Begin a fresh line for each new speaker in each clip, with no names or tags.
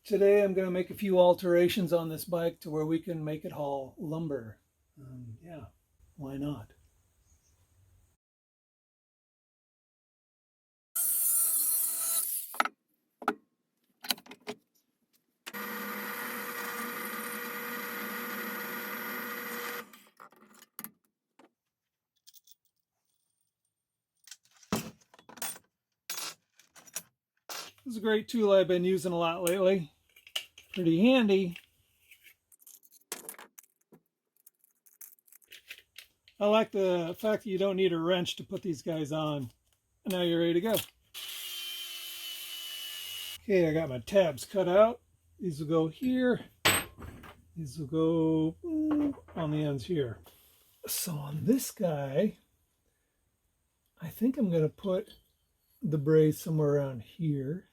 Today I'm going to make a few alterations on this bike to where we can make it haul lumber. Yeah, why not? This is a great tool I've been using a lot lately. Pretty handy. I like the fact that you don't need a wrench to put these guys on. And now you're ready to go. Okay, I got my tabs cut out. These will go here. These will go on the ends here. So on this guy, I think I'm going to put the brace somewhere around here.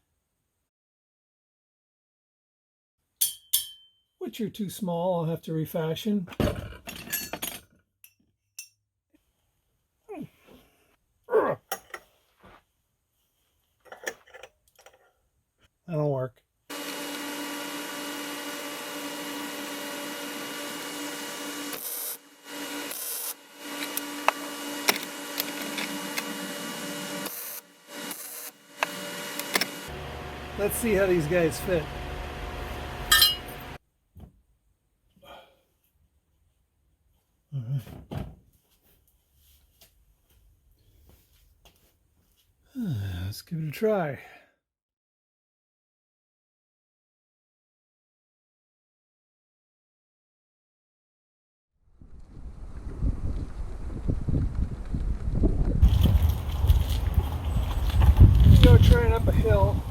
Which are too small, I'll have to refashion. That'll work. Let's see how these guys fit. Let's give it a try. Go trying up a hill.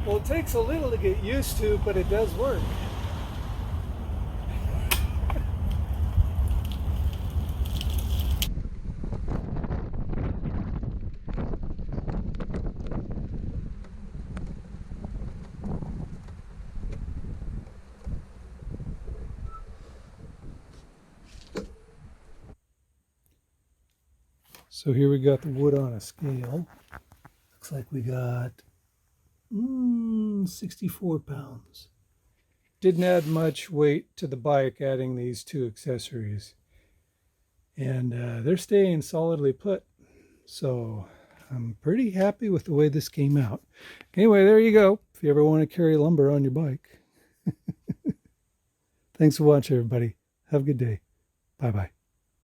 Well, it takes a little to get used to, but it does work. So here we got the wood on a scale. Looks like we got 64 pounds. Didn't add much weight to the bike adding these two accessories. And they're staying solidly put. So I'm pretty happy with the way this came out. Anyway, there you go. If you ever want to carry lumber on your bike. Thanks for watching, everybody. Have a good day. Bye-bye.